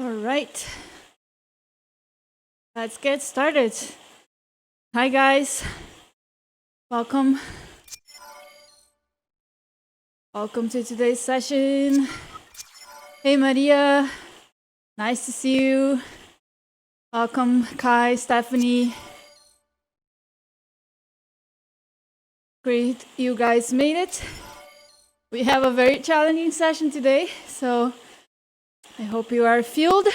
All right, let's get started. Hi guys, welcome. Welcome to today's session. Hey Maria, nice to see you. Welcome Kai, Stephanie. Great, you guys made it. We have a very challenging session today, so I hope you are fueled.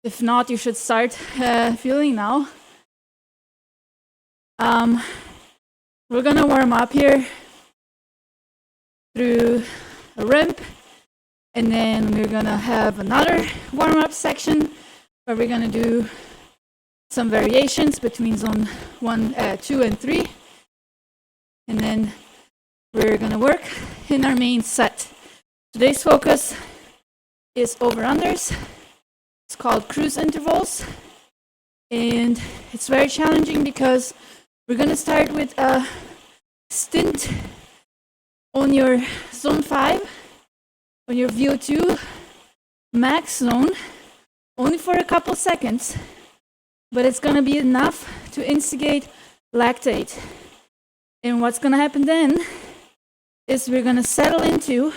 If not, you should start fueling now. We're gonna warm up here through a ramp, and then we're gonna have another warm-up section where we're gonna do some variations between zone 1, 2, and 3, and then we're gonna work in our main set. Today's focus is over-unders. It's called cruise intervals, and it's very challenging because we're gonna start with a stint on your zone 5, on your VO2 max zone, only for a couple seconds, but it's gonna be enough to instigate lactate. And what's gonna happen then is we're gonna settle into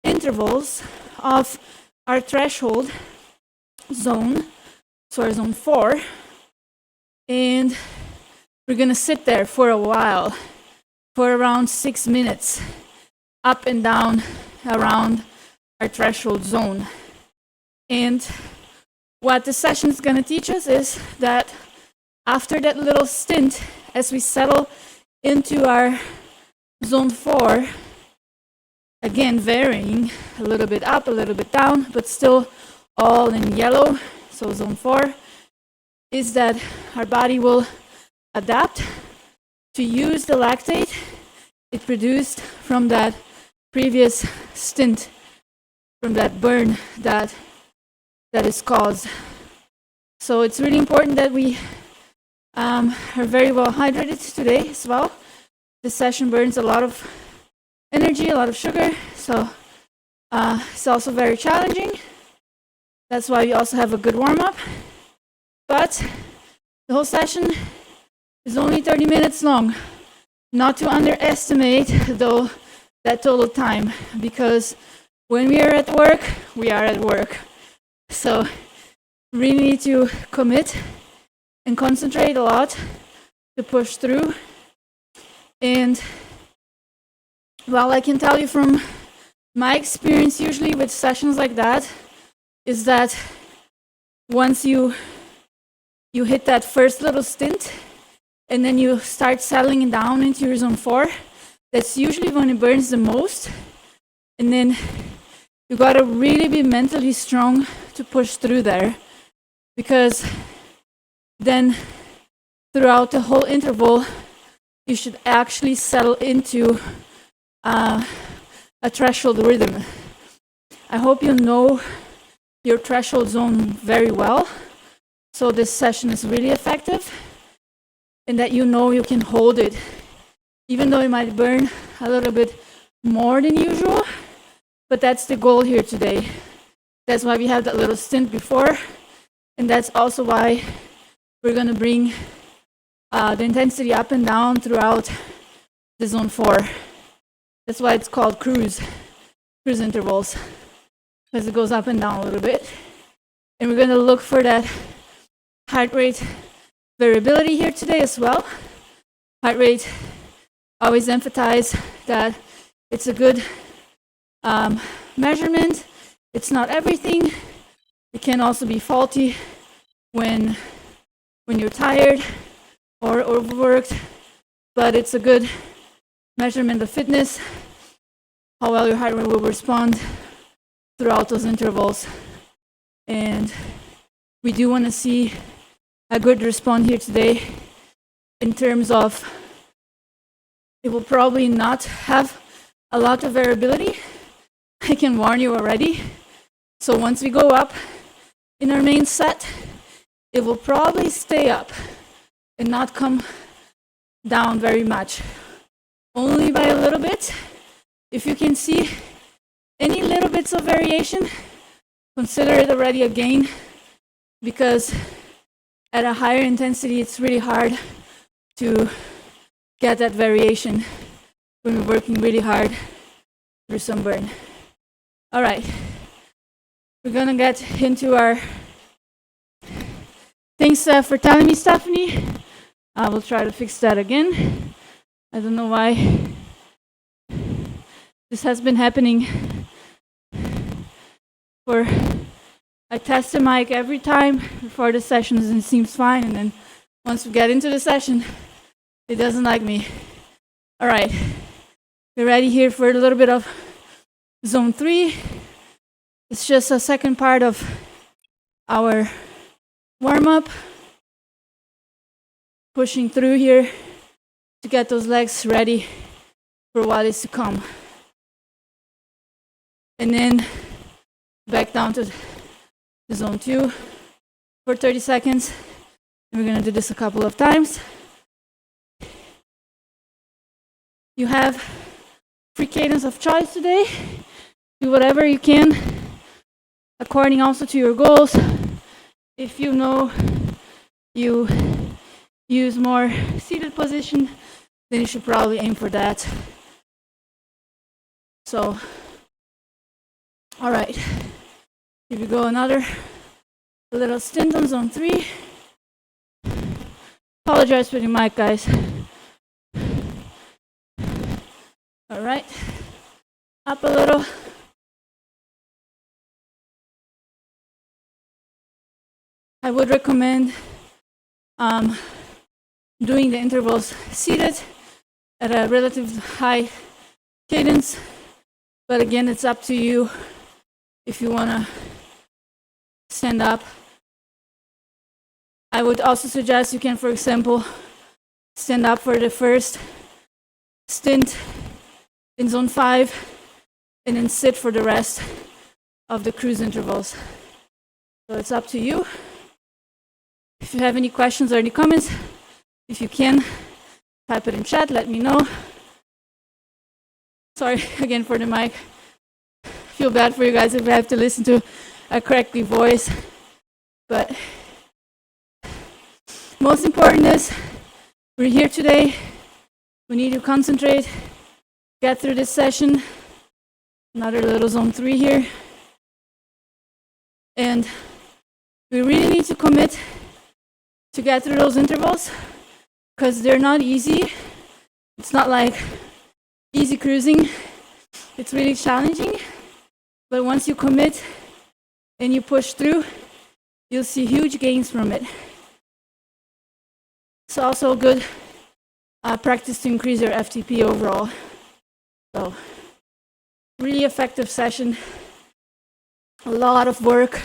intervals of our threshold zone, so our zone 4, and we're gonna sit there for a while, for around 6 minutes, up and down around our threshold zone. And what the session is gonna teach us is that after that little stint, as we settle into our zone 4, again varying a little bit up, a little bit down, but still all in yellow, so zone 4, is that our body will adapt to use the lactate it produced from that previous stint, from that burn that is caused. So it's really important that we are very well hydrated today as well. This session burns a lot of energy, a lot of sugar, so it's also very challenging. That's why we also have a good warm-up. But the whole session is only 30 minutes long. Not to underestimate, though, that total time, because when we are at work, we are at work. So really need to commit and concentrate a lot to push through. And well, I can tell you from my experience usually with sessions like that is that once you hit that first little stint and then you start settling down into your zone 4, that's usually when it burns the most. And then you gotta really be mentally strong to push through there, because then throughout the whole interval you should actually settle into a threshold rhythm. I hope you know your threshold zone very well, so this session is really effective, and that you know you can hold it, even though it might burn a little bit more than usual. But that's the goal here today. That's why we have that little stint before, and that's also why we're gonna bring the intensity up and down throughout the zone 4. That's why it's called cruise intervals, because it goes up and down a little bit. And we're gonna look for that heart rate variability here today as well. Heart rate, always emphasize that it's a good measurement. It's not everything. It can also be faulty when you're tired or overworked, but it's a good measurement of fitness, how well your heart rate will respond throughout those intervals. And we do want to see a good response here today in terms of it will probably not have a lot of variability. I can warn you already. So once we go up in our main set, it will probably stay up and not come down very much, only by a little bit. If you can see any little bits of variation, consider it already a gain, because at a higher intensity, it's really hard to get that variation when we're working really hard through some burn. All right, we're gonna get into our, thanks for telling me, Stephanie. I will try to fix that again. I don't know why this has been happening. I test the mic every time before the sessions and it seems fine, and then once we get into the session, it doesn't like me. All right, we're ready here for a little bit of zone 3. It's just a second part of our warm-up, pushing through here to get those legs ready for what is to come. And then back down to zone 2 for 30 seconds. And we're gonna do this a couple of times. You have free cadence of choice today. Do whatever you can, according also to your goals. If you know you use more seated position, then you should probably aim for that. So, all right, here we go, another little stint on zone 3. Apologize for the mic, guys. All right, up a little. I would recommend doing the intervals seated at a relatively high cadence, but again, it's up to you if you want to stand up. I would also suggest you can, for example, stand up for the first stint in zone 5 and then sit for the rest of the cruise intervals. So it's up to you. If you have any questions or any comments, if you can, type it in chat, let me know. Sorry again for the mic. Feel bad for you guys if I have to listen to a crackly voice. But most important is we're here today. We need to concentrate, get through this session. Another little zone 3 here. And we really need to commit to get through those intervals, because they're not easy. It's not like easy cruising. It's really challenging. But once you commit and you push through, you'll see huge gains from it. It's also good practice to increase your FTP overall. So, really effective session. A lot of work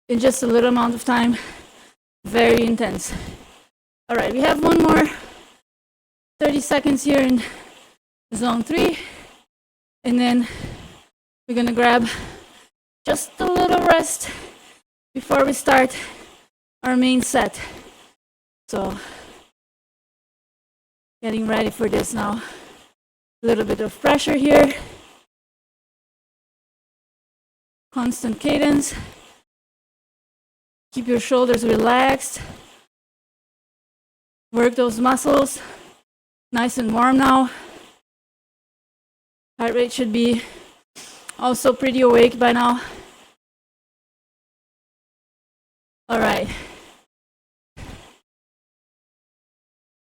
in just a little amount of time. Very intense. All right, we have one more 30 seconds here in zone 3, and then we're gonna grab just a little rest before we start our main set. So, getting ready for this now. A little bit of pressure here. Constant cadence. Keep your shoulders relaxed. Work those muscles. Nice and warm now. Heart rate should be also pretty awake by now. All right.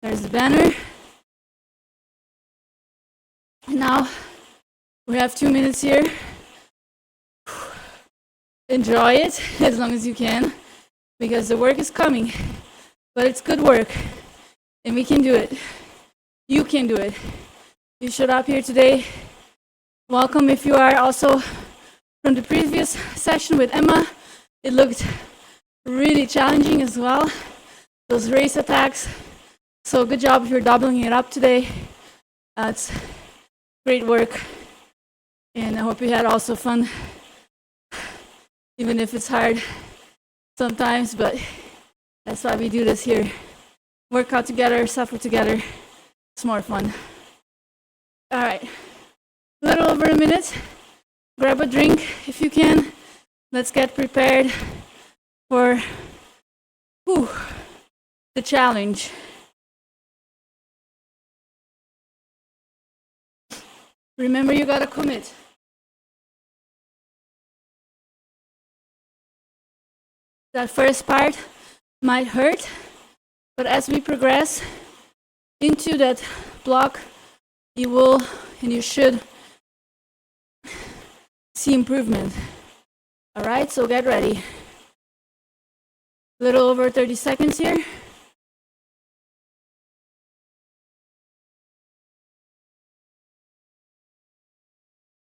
There's the banner. And now we have 2 minutes here. Enjoy it as long as you can, because the work is coming, but it's good work, and we can do it. You can do it. You showed up here today. Welcome if you are also from the previous session with Emma. It looked really challenging as well, those race attacks. So good job if you're doubling it up today. It's great work, and I hope you had also fun, even if it's hard sometimes, but that's why we do this here. Work out together, suffer together. It's more fun. All right, a little over a minute. Grab a drink if you can. Let's get prepared for the challenge. Remember, you gotta commit. That first part might hurt, but as we progress into that block, you will and you should see improvement. All right, so get ready. A little over 30 seconds here.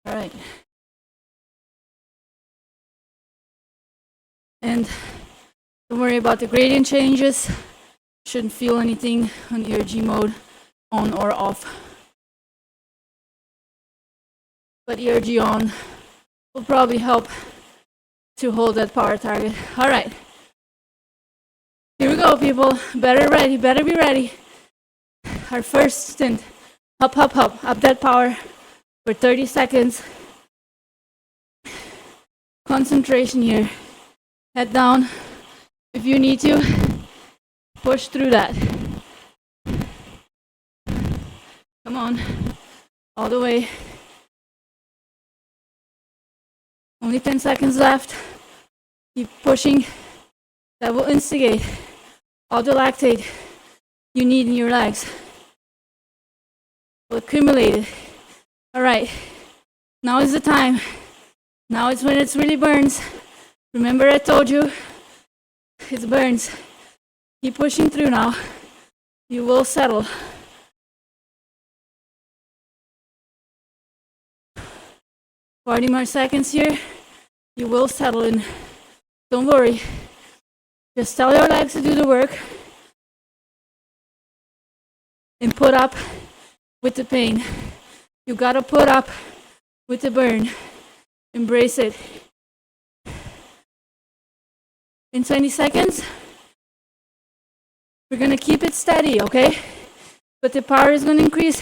All right. And don't worry about the gradient changes. Shouldn't feel anything on ERG mode, on or off. But ERG on will probably help to hold that power target. All right. Here we go, people. Better be ready. Our first stint. Up that power for 30 seconds. Concentration here. Head down. If you need to, push through that. Come on. All the way. Only 10 seconds left. Keep pushing. That will instigate all the lactate you need in your legs. Will accumulate it. All right. Now is the time. Now is when it really burns. Remember I told you, it burns. Keep pushing through now. You will settle. Forty more seconds here. You will settle in. Don't worry. Just tell your legs to do the work. And put up with the pain. You gotta put up with the burn. Embrace it. In 20 seconds, we're gonna keep it steady, okay? But the power is gonna increase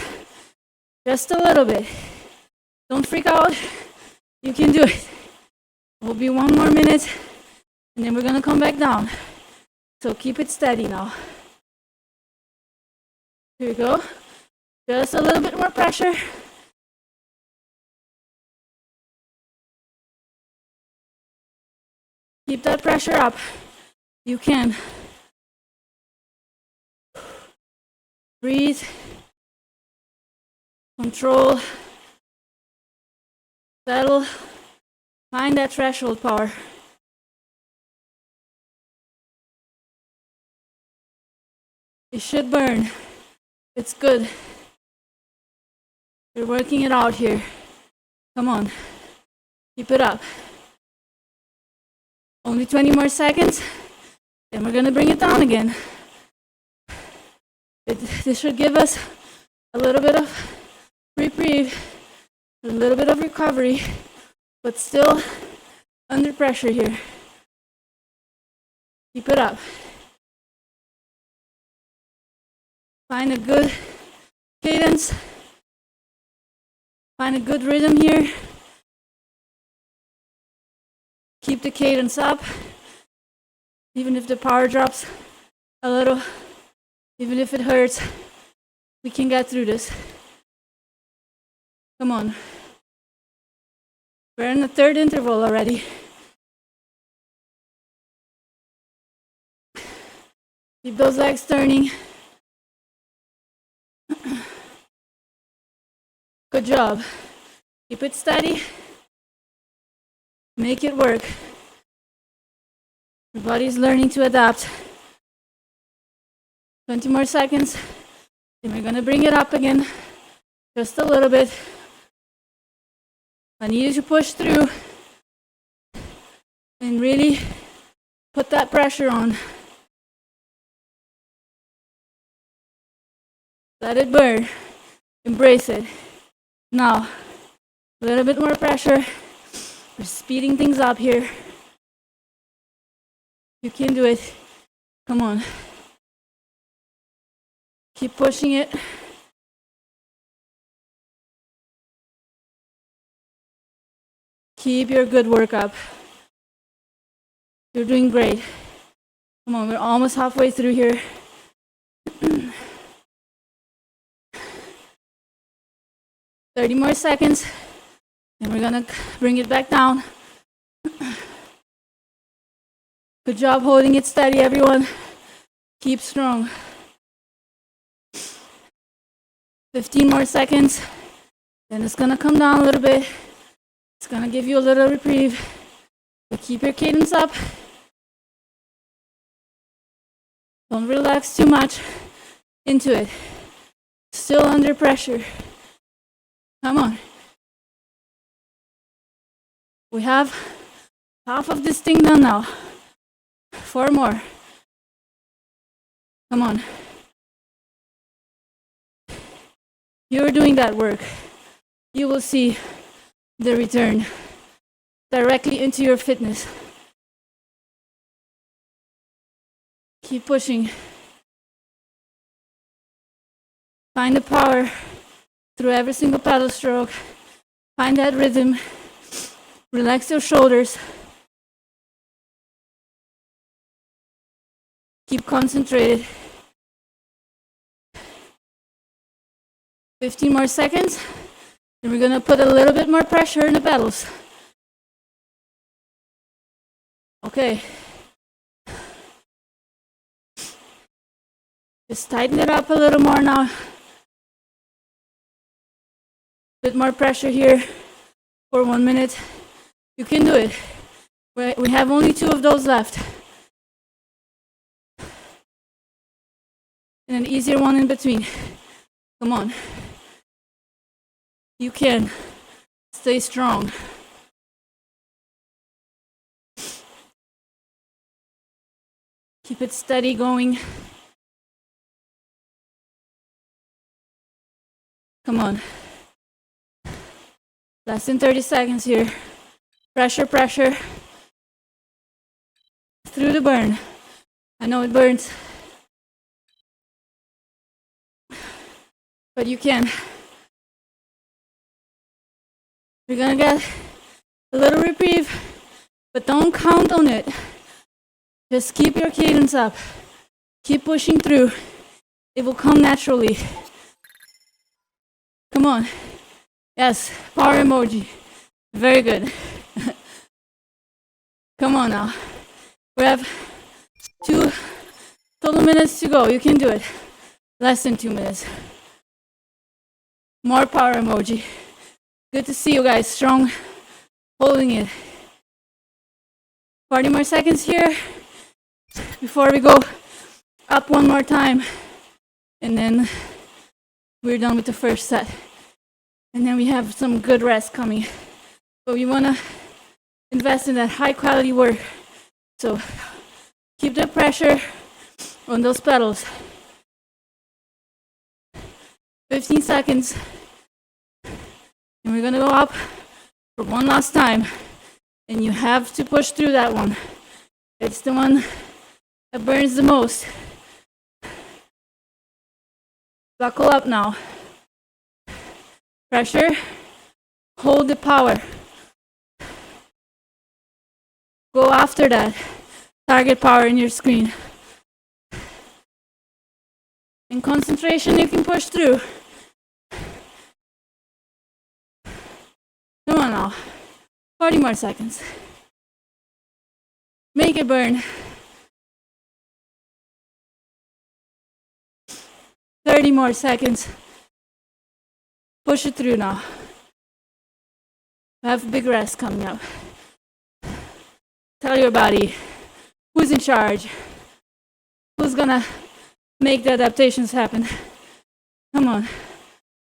just a little bit. Don't freak out. You can do it. Will be 1 more minute, and then we're gonna come back down. So keep it steady now. Here we go. Just a little bit more pressure. Keep that pressure up. You can. Breathe. Control. Settle. Find that threshold power. It should burn. It's good. You're working it out here. Come on. Keep it up. Only 20 more seconds. Then we're gonna bring it down again. This should give us a little bit of reprieve, a little bit of recovery, but still under pressure here. Keep it up. Find a good cadence. Find a good rhythm here. Keep the cadence up. Even if the power drops a little, even if it hurts, we can get through this. Come on. We're in the third interval already. Keep those legs turning. Good job. Keep it steady. Make it work. Your body's learning to adapt. 20 more seconds. Then we're gonna bring it up again. Just a little bit. I need you to push through and really put that pressure on. Let it burn. Embrace it. Now, a little bit more pressure. We're speeding things up here. You can do it. Come on. Keep pushing it. Keep your good work up. You're doing great. Come on, we're almost halfway through here. 30 more seconds, and we're gonna bring it back down. Good job holding it steady, everyone. Keep strong. 15 more seconds, then it's gonna come down a little bit. It's gonna give you a little reprieve, but keep your cadence up. Don't relax too much into it. Still under pressure. Come on. We have half of this thing done now. 4 more. Come on. You're doing that work. You will see the return directly into your fitness. Keep pushing. Find the power through every single paddle stroke. Find that rhythm. Relax your shoulders. Keep concentrated. 15 more seconds. And we're gonna put a little bit more pressure in the pedals. Okay. Just tighten it up a little more now. Bit more pressure here for 1 minute. You can do it. We have only 2 of those left. And an easier one in between. Come on. You can. Stay strong. Keep it steady going. Come on. Less than 30 seconds here. Pressure, pressure. Through the burn. I know it burns. But you can. You're gonna get a little reprieve, but don't count on it. Just keep your cadence up. Keep pushing through. It will come naturally. Come on. Yes, power emoji. Very good. Come on now. We have 2 total minutes to go. You can do it. Less than 2 minutes. More power emoji. Good to see you guys strong, holding it. 40 more seconds here before we go up 1 more time. And then we're done with the first set. And then we have some good rest coming. But we want to invest in that high quality work. So keep the pressure on those pedals. 15 seconds. And we're gonna go up for 1 last time. And you have to push through that one. It's the one that burns the most. Buckle up now. Pressure. Hold the power. Go after that. Target power in your screen. In concentration, you can push through. Come on now. 40 more seconds. Make it burn. 30 more seconds. Push it through now. We have a big rest coming up. Tell your body who's in charge. Who's gonna make the adaptations happen. Come on.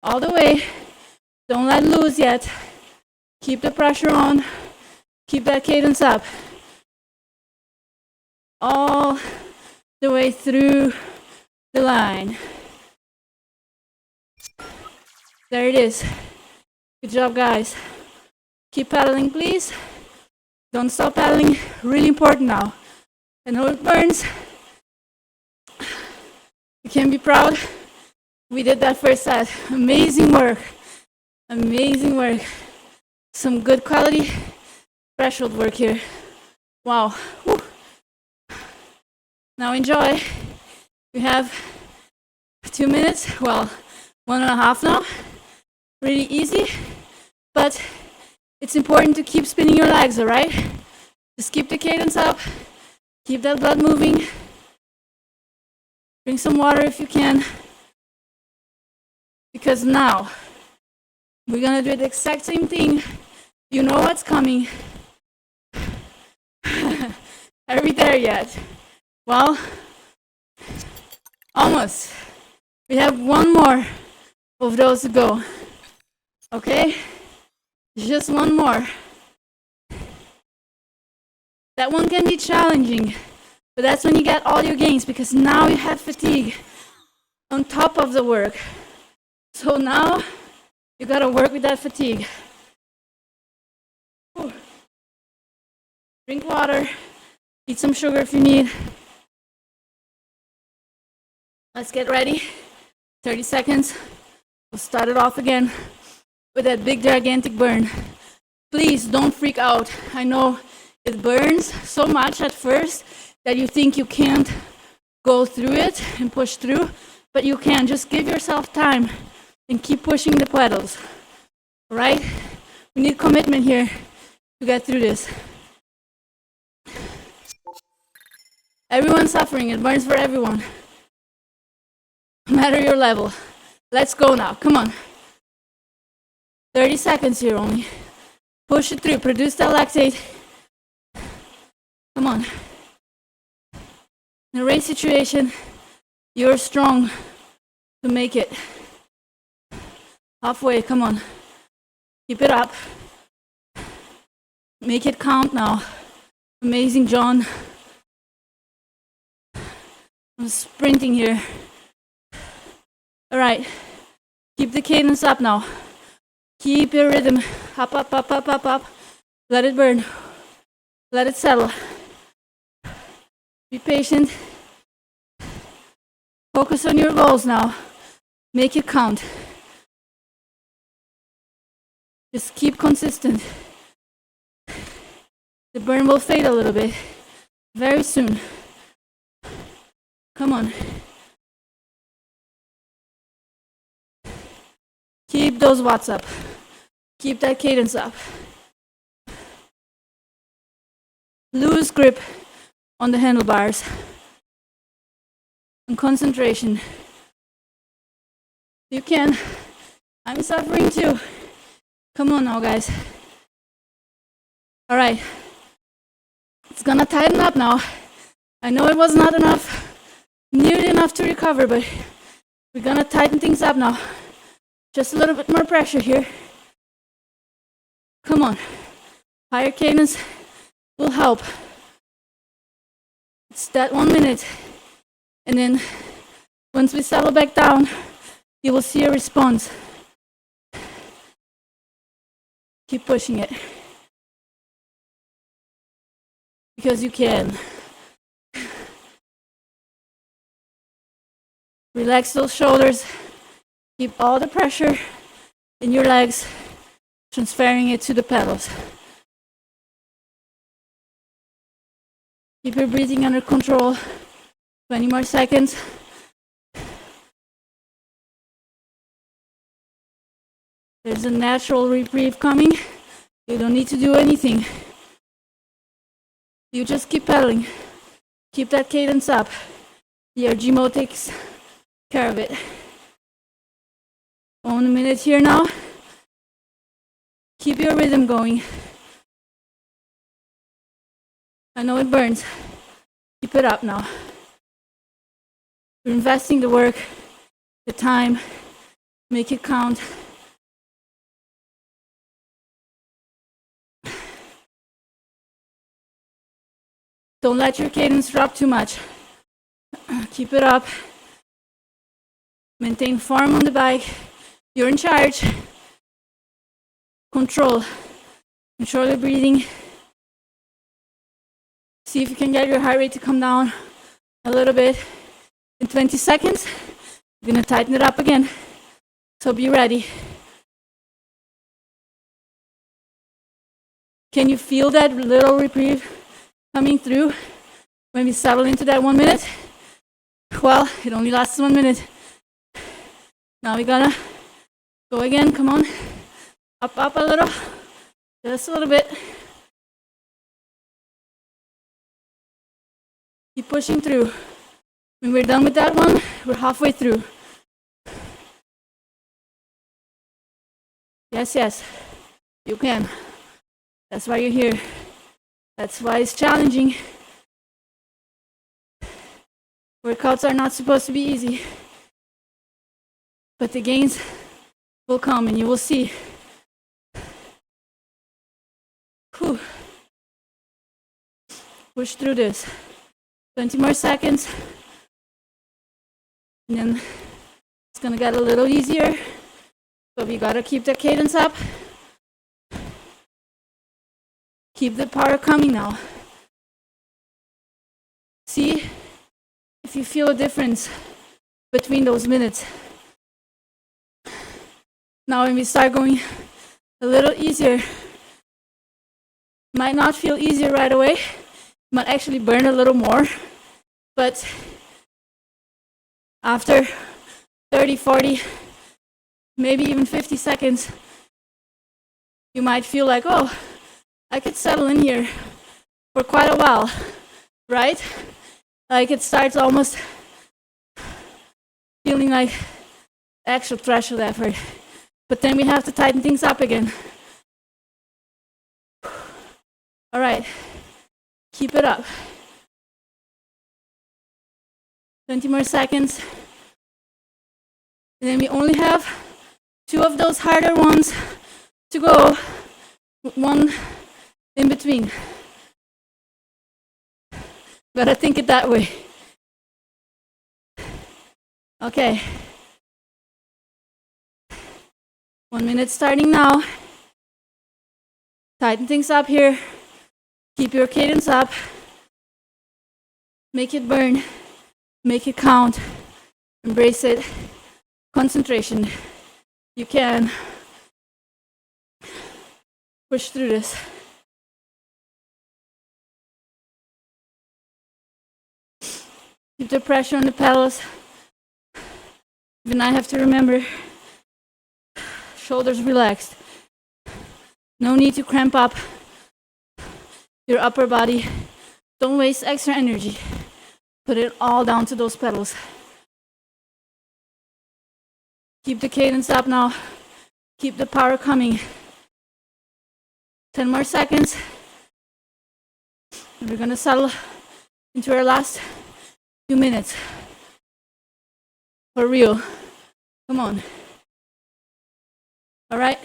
All the way. Don't let loose yet. Keep the pressure on. Keep that cadence up. All the way through the line. There it is. Good job, guys. Keep paddling, please. Don't stop paddling. Really important now. I know it burns. You can be proud. We did that first set. Amazing work. Amazing work. Some good quality threshold work here. Wow. Whew. Now enjoy. We have 2 minutes, well, 1.5 now. Really easy, but it's important to keep spinning your legs, all right? Just keep the cadence up, keep that blood moving. Drink some water if you can, because now we're gonna do the exact same thing. You know what's coming. Are we there yet? Well, almost. We have one more of those to go. Okay? Just one more. That one can be challenging, but that's when you get all your gains, because now you have fatigue on top of the work. So now you gotta work with that fatigue. Drink water, eat some sugar if you need. Let's get ready. 30 seconds. We'll start it off again with that big gigantic burn. Please don't freak out. I know it burns so much at first that you think you can't go through it and push through, but you can. Just give yourself time and keep pushing the pedals. All right? We need commitment here to get through this. Everyone's suffering. It burns for everyone, no matter your level. Let's go now. Come on. 30 seconds here only. Push it through. Produce that lactate. Come on. In a race situation, you're strong to make it. Halfway. Come on. Keep it up. Make it count now. Amazing, John. I'm sprinting here. All right. Keep the cadence up now. Keep your rhythm. Up, up, up, up, up, up. Let it burn. Let it settle. Be patient. Focus on your goals now. Make it count. Just keep consistent. The burn will fade a little bit very soon. Come on. Keep those watts up. Keep that cadence up. Loose grip on the handlebars. And concentration. You can. I'm suffering too. Come on now, guys. All right. It's gonna tighten up now. I know it was not enough. Nearly enough to recover, but we're gonna tighten things up now. Just a little bit more pressure here. Come on. Higher cadence will help. It's that 1 minute. And then once we settle back down, you will see a response. Keep pushing it. Because you can. Relax those shoulders. Keep all the pressure in your legs, transferring it to the pedals. Keep your breathing under control. 20 more seconds. There's a natural reprieve coming. You don't need to do anything. You just keep pedaling. Keep that cadence up. The RG mode takes care of it. 1 minute here now. Keep your rhythm going. I know it burns. Keep it up now. You're investing the work, the time. Make it count. Don't let your cadence drop too much. Keep it up. Maintain form on the bike. You're in charge. Control. Control your breathing. See if you can get your heart rate to come down a little bit. In 20 seconds, you're gonna tighten it up again. So be ready. Can you feel that little reprieve coming through? When we settle into that 1 minute, well, it only lasts 1 minute. Now we gotta go again, come on. Up a little, just a little bit. Keep pushing through. When we're done with that one, we're halfway through. Yes, you can. That's why you're here. That's why it's challenging. Workouts are not supposed to be easy, but the gains will come and you will see. Whew. Push through this. 20 more seconds. And then it's gonna get a little easier. So we gotta keep the cadence up. Keep the power coming now. See if you feel a difference between those minutes. Now when we start going a little easier, might not feel easier right away, might actually burn a little more, but after 30, 40, maybe even 50 seconds, you might feel like, oh, I could settle in here for quite a while, right? Like it starts almost feeling like actual threshold effort. But then we have to tighten things up again. All right, keep it up. 20 more seconds. And then we only have 2 of those harder ones to go, with 1 in between. Gotta think it that way. Okay. 1 minute starting now. Tighten things up here. Keep your cadence up. Make it burn. Make it count. Embrace it. Concentration. You can push through this. Keep the pressure on the pedals. Even I have to remember, shoulders relaxed. No need to cramp up your upper body. Don't waste extra energy. Put it all down to those pedals. Keep the cadence up now. Keep the power coming. 10 more seconds. And we're gonna settle into our last few minutes. For real. Come on. All right.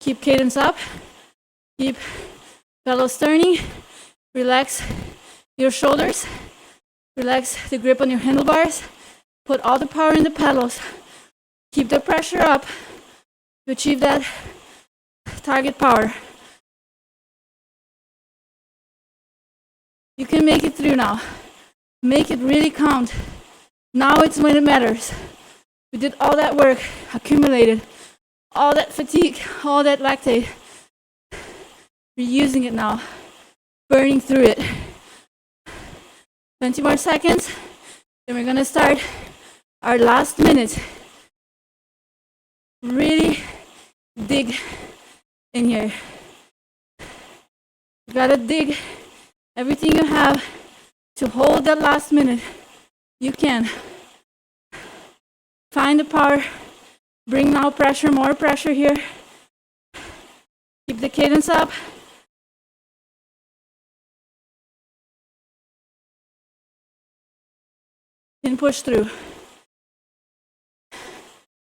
Keep cadence up. Keep pedals turning. Relax your shoulders. Relax the grip on your handlebars. Put all the power in the pedals. Keep the pressure up to achieve that target power. You can make it through now. Make it really count. Now it's when it matters. We did all that work, accumulated all that fatigue, all that lactate. We're using it now, burning through it. 20 more seconds, then we're gonna start our last minute. Really dig in here. You gotta dig everything you have to hold that last minute. You can. Find the power. Bring now pressure, more pressure here. Keep the cadence up. And push through.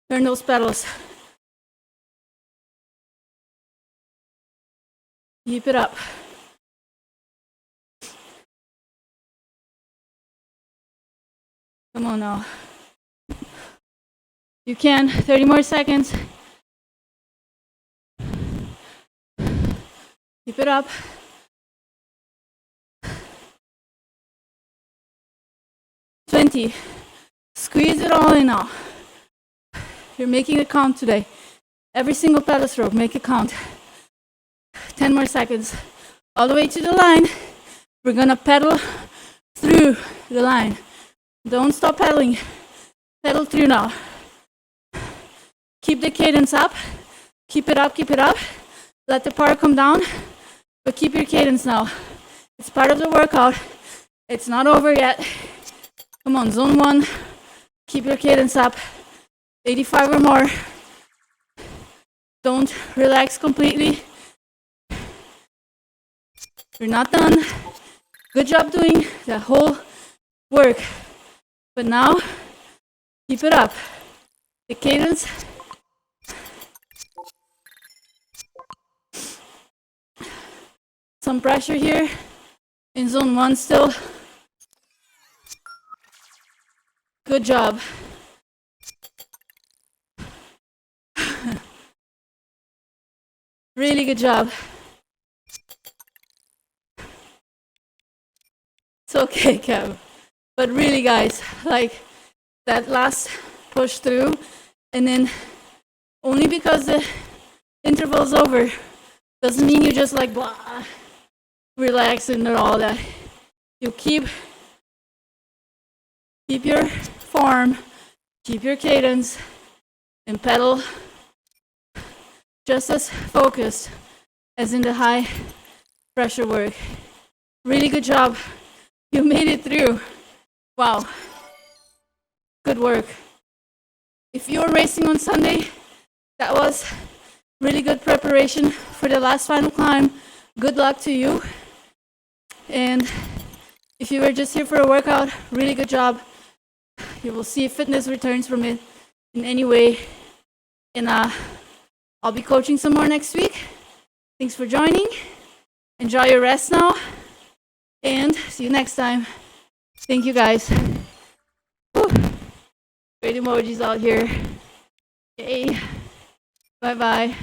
Turn those pedals. Keep it up. Come on now. You can. 30 more seconds. Keep it up. Squeeze it all in now. You're making it count today. Every single pedal stroke, make it count. 10 more seconds. All the way to the line. We're gonna pedal through the line. Don't stop pedaling. Pedal through now. Keep the cadence up. Keep it up, keep it up. Let the power come down, but keep your cadence now. It's part of the workout. It's not over yet. Come on, zone 1. Keep your cadence up. 85 or more. Don't relax completely. You're not done. Good job doing that whole work. But now, keep it up. The cadence. Some pressure here in zone 1 still. Good job. Really good job. It's okay, Kev. But really, guys, like that last push through, and then only because the interval's over doesn't mean you just like blah, relaxing and all that. You keep your form, keep your cadence, and pedal just as focused as in the high pressure work. Really good job. You made it through. Wow. Good work. If you're racing on Sunday, that was really good preparation for the last final climb. Good luck to you. And if you were just here for a workout, really good job. You will see if fitness returns from it in any way. And I'll be coaching some more next week. Thanks for joining. Enjoy your rest now. And see you next time. Thank you, guys. Whew. Great emojis out here. Yay. Bye-bye.